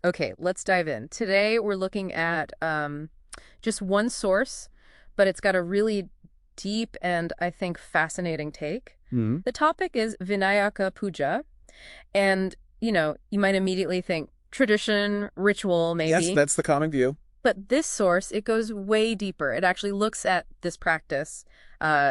Okay, let's dive in. Today we're looking at just one source, but it's got a really deep and I think fascinating take. Hmm. The topic is Vinayaka Puja, and you might immediately think tradition, ritual, Yes, maybe. that's the common view. But this source, it goes way deeper. It actually looks at this practice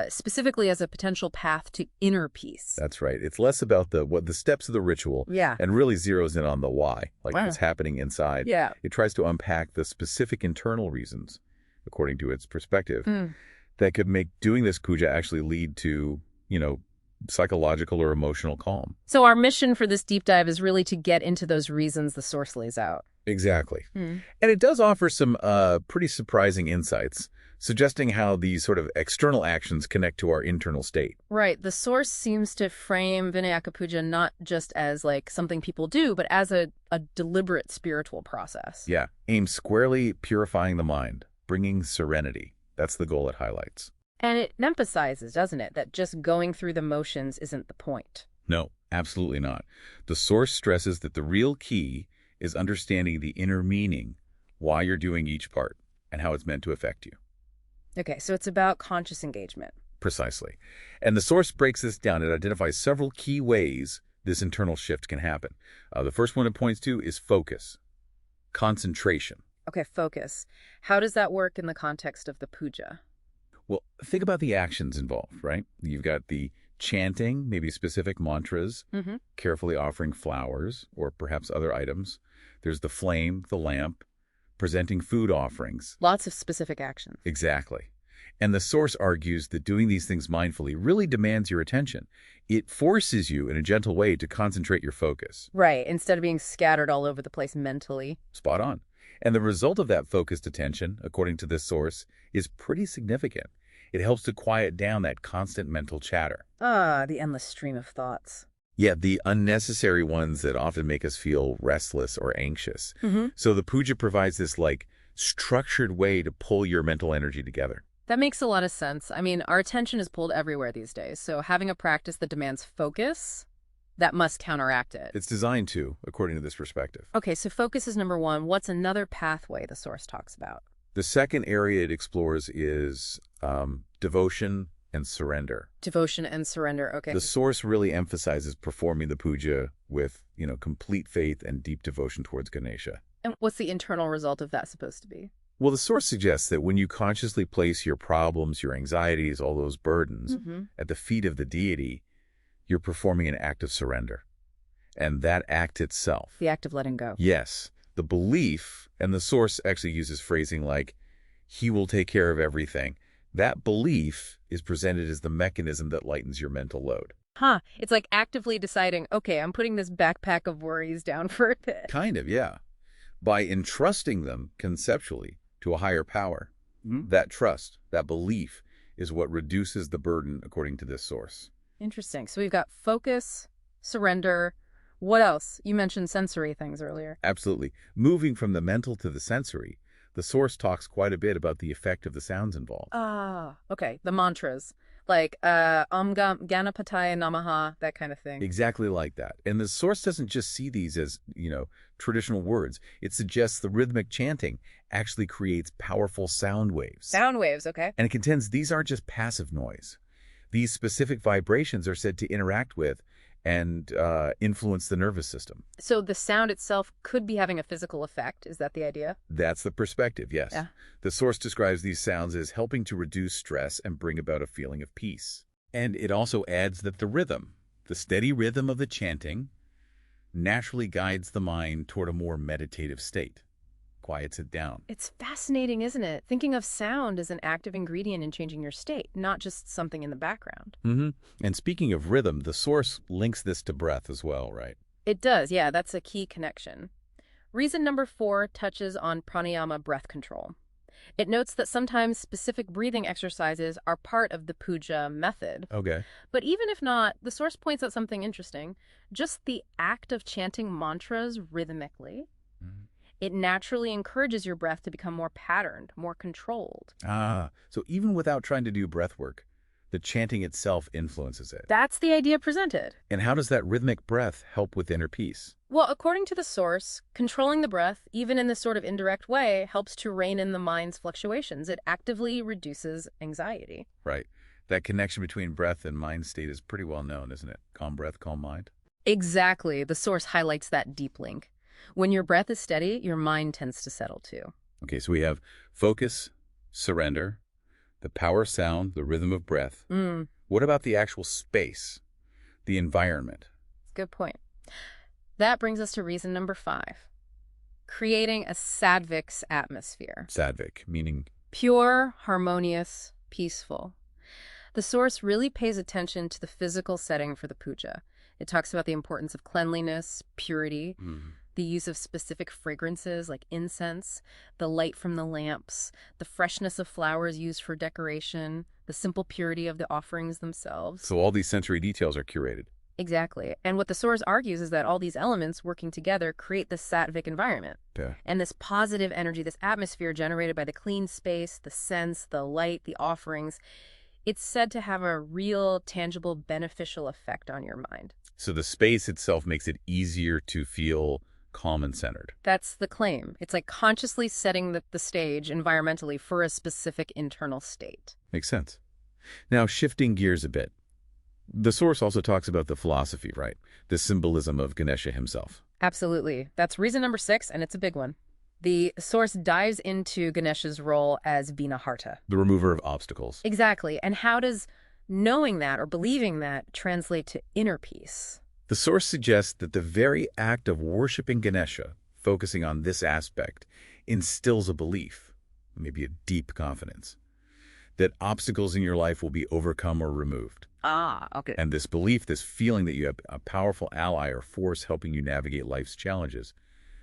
specifically as a potential path to inner peace. That's right. It's less about the steps of the ritual Yeah. and really zeroes in on the why, like Wow. what's happening inside. Yeah. It tries to unpack the specific internal reasons, according to its perspective, Mm. that could make doing this puja actually lead to, psychological or emotional calm. So our mission for this deep dive is really to get into those reasons the source lays out. Exactly. Mm. And it does offer some pretty surprising insights, suggesting how these sort of external actions connect to our internal state. Right. The source seems to frame Vinayaka Puja not just as like something people do, but as a deliberate spiritual process. Yeah, aims squarely purifying the mind, bringing serenity. That's the goal it highlights. And it emphasizes, doesn't it, that just going through the motions isn't the point. No, absolutely not. The source stresses that the real key is understanding the inner meaning, why you're doing each part, and how it's meant to affect you. Okay, so it's about conscious engagement. Precisely. And the source breaks this down. It identifies several key ways this internal shift can happen. The first one it points to is focus, concentration. Okay, focus. How does that work in the context of the puja? Well, think about the actions involved, right? You've got the chanting, maybe specific mantras, Mm-hmm. carefully offering flowers or perhaps other items. There's the flame, the lamp, presenting food offerings. Lots of specific actions. Exactly. And the source argues that doing these things mindfully really demands your attention. It forces you in a gentle way to concentrate your focus. Right, instead of being scattered all over the place mentally. Spot on. And the result of that focused attention, according to this source, is pretty significant. It helps to quiet down that constant mental chatter. Ah, the endless stream of thoughts. Yeah, the unnecessary ones that often make us feel restless or anxious. Mm-hmm. So the puja provides this structured way to pull your mental energy together. That makes a lot of sense. I mean, our attention is pulled everywhere these days, so having a practice that demands focus, that must counteract it. It's designed to, according to this perspective. Okay, so focus is number one. What's another pathway the source talks about? The second area it explores is devotion and surrender. Devotion and surrender. Okay. The source really emphasizes performing the puja with, complete faith and deep devotion towards Ganesha. And what's the internal result of that supposed to be? Well, the source suggests that when you consciously place your problems, your anxieties, all those burdens Mm-hmm. at the feet of the deity, you're performing an act of surrender. And that act itself, The act of letting go. yes, the belief, and the source actually uses phrasing like, he will take care of everything. That belief is presented as the mechanism that lightens your mental load. Huh. It's like actively deciding, okay, I'm putting this backpack of worries down for a bit. Kind of, yeah. By entrusting them conceptually to a higher power, that trust, that belief, is what reduces the burden according to this source. Interesting. So we've got focus, surrender. What else? You mentioned sensory things earlier. Absolutely. Moving from the mental to the sensory, the source talks quite a bit about the effect of the sounds involved. Ah, okay. The mantras, like Ganapataya Namaha, that kind of thing. Exactly like that. And the source doesn't just see these as, traditional words. It suggests the rhythmic chanting actually creates powerful sound waves. Sound waves, okay. And it contends these aren't just passive noise. These specific vibrations are said to interact with and influence the nervous system. So the sound itself could be having a physical effect. Is that the idea? That's the perspective, yes. Yeah. The source describes these sounds as helping to reduce stress and bring about a feeling of peace. And it also adds that the rhythm, the steady rhythm of the chanting, naturally guides the mind toward a more meditative state, quiets it down. It's fascinating, isn't it? Thinking of sound as an active ingredient in changing your state, not just something in the background. And speaking of rhythm, the source links this to breath as well, right? It does, yeah, that's a key connection. Reason number 4 touches on pranayama breath control. It notes that sometimes specific breathing exercises are part of the puja method. Okay. But even if not, the source points out something interesting. Just the act of chanting mantras rhythmically, it naturally encourages your breath to become more patterned, more controlled. So even without trying to do breath work, The chanting itself influences it. That's the idea presented. And how does that rhythmic breath help with inner peace? Well, according to the source, controlling the breath, even in this sort of indirect way, helps to rein in the mind's fluctuations. It actively reduces anxiety. Right. That connection between breath and mind state is pretty well known, isn't it? Calm breath, calm mind. Exactly. The source highlights that deep link. When your breath is steady, your mind tends to settle too. Okay, so we have focus, surrender, the power sound, the rhythm of breath. What about the actual space, the environment? Good point. That brings us to reason number 5. Creating a Sadvik's atmosphere. Sadvik, meaning? Pure, harmonious, peaceful. The source really pays attention to the physical setting for the puja. It talks about the importance of cleanliness, purity, the use of specific fragrances like incense, the light from the lamps, the freshness of flowers used for decoration, the simple purity of the offerings themselves. So all these sensory details are curated. Exactly. And what the source argues is that all these elements working together create this Sattvic environment. Yeah. And this positive energy, this atmosphere generated by the clean space, the scents, the light, the offerings, it's said to have a real, tangible, beneficial effect on your mind. So the space itself makes it easier to feel calm and centered. That's the claim. It's like consciously setting the stage environmentally for a specific internal state. Makes sense. Now, shifting gears a bit. The source also talks about the philosophy, right? The symbolism of Ganesha himself. Absolutely. That's reason number 6, and it's a big one. The source dives into Ganesha's role as Vinaharta. The remover of obstacles. Exactly. And how does knowing that or believing that translate to inner peace? The source suggests that the very act of worshiping Ganesha, focusing on this aspect, instills a belief, maybe a deep confidence, that obstacles in your life will be overcome or removed. Okay. And this belief, this feeling that you have a powerful ally or force helping you navigate life's challenges,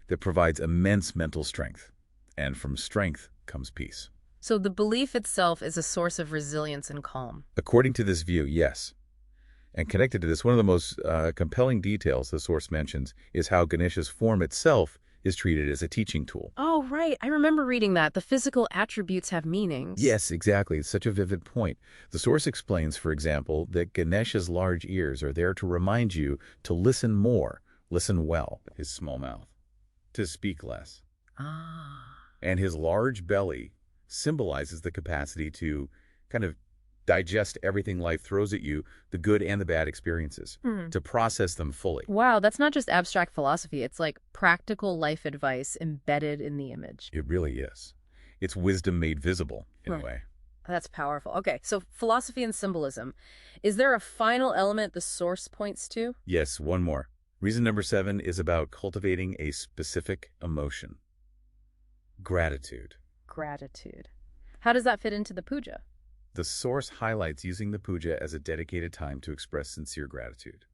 that provides immense mental strength. And from strength comes peace. So the belief itself is a source of resilience and calm. According to this view, yes. And connected to this, one of the most compelling details the source mentions is how Ganesha's form itself is treated as a teaching tool. Oh, right. I remember reading that. The physical attributes have meanings. Yes, exactly. It's such a vivid point. The source explains, for example, that Ganesha's large ears are there to remind you to listen more, listen well, his small mouth, to speak less. And his large belly symbolizes the capacity to kind of digest everything life throws at you, the good and the bad experiences, to process them fully. Wow, that's not just abstract philosophy. It's like practical life advice embedded in the image. It really is. It's wisdom made visible, in a way. That's powerful. Okay, so philosophy and symbolism. Is there a final element the source points to? Yes, one more. Reason number 7 is about cultivating a specific emotion. Gratitude. Gratitude. How does that fit into the puja? The source highlights using the puja as a dedicated time to express sincere gratitude,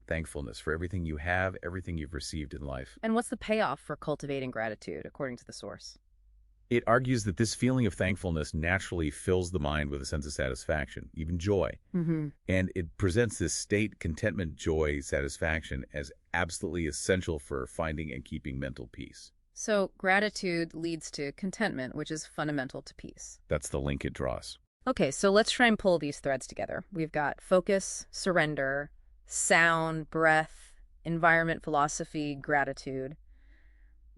thankfulness for everything you have, everything you've received in life. And what's the payoff for cultivating gratitude, according to the source? It argues that this feeling of thankfulness naturally fills the mind with a sense of satisfaction, even joy. And it presents this state, contentment, joy, satisfaction, as absolutely essential for finding and keeping mental peace. So gratitude leads to contentment, which is fundamental to peace. That's the link it draws. Okay, so let's try and pull these threads together. We've got focus, surrender, sound, breath, environment, philosophy, gratitude.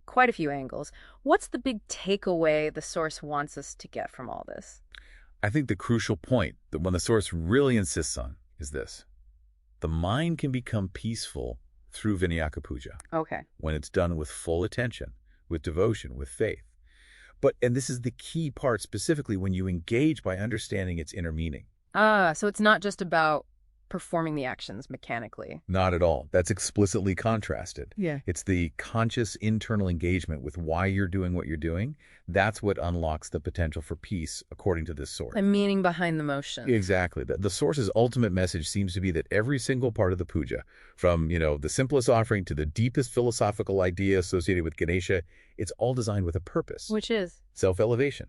Quite a few angles. What's the big takeaway the source wants us to get from all this? I think the crucial point that when the source really insists on is this. The mind can become peaceful through Vinayaka Puja. Okay. When it's done with full attention, with devotion, with faith. And this is the key part specifically when you engage by understanding its inner meaning. So it's not just about performing the actions mechanically. Not at all. That's explicitly contrasted. Yeah. It's the conscious internal engagement with why you're doing what you're doing. That's what unlocks the potential for peace, according to this source. The meaning behind the motion. Exactly. The source's ultimate message seems to be that every single part of the puja, from, the simplest offering to the deepest philosophical idea associated with Ganesha, it's all designed with a purpose. Which is? Self-elevation,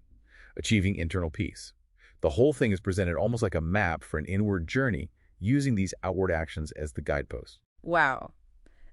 achieving internal peace. The whole thing is presented almost like a map for an inward journey, using these outward actions as the guidepost. Wow.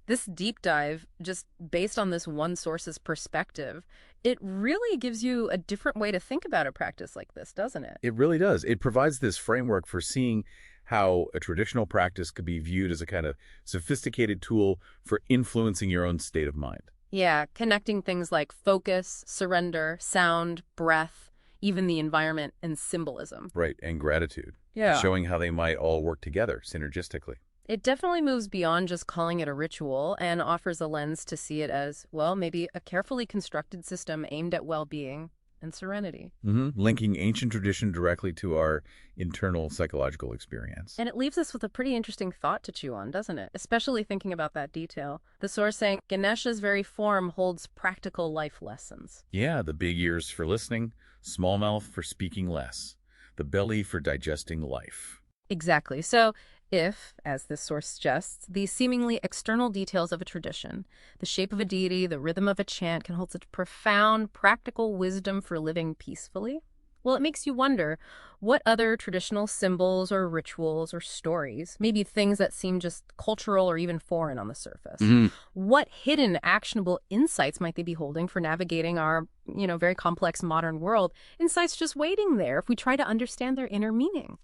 This deep dive, just based on this one source's perspective, it really gives you a different way to think about a practice like this, doesn't it? It really does. It provides this framework for seeing how a traditional practice could be viewed as a kind of sophisticated tool for influencing your own state of mind. Yeah, connecting things like focus, surrender, sound, breath, even the environment and symbolism. Right, and gratitude. Yeah. Showing how they might all work together synergistically. It definitely moves beyond just calling it a ritual and offers a lens to see it as, well, maybe a carefully constructed system aimed at well-being and serenity. Linking ancient tradition directly to our internal psychological experience. And it leaves us with a pretty interesting thought to chew on, doesn't it? Especially thinking about that detail. The source saying Ganesha's very form holds practical life lessons. Yeah, the big ears for listening, small mouth for speaking less, the belly for digesting life. Exactly. So if, as this source suggests, these seemingly external details of a tradition, the shape of a deity, the rhythm of a chant, can hold such profound practical wisdom for living peacefully, well, it makes you wonder what other traditional symbols or rituals or stories, maybe things that seem just cultural or even foreign on the surface, what hidden actionable insights might they be holding for navigating our, very complex modern world? Insights just waiting there if we try to understand their inner meaning.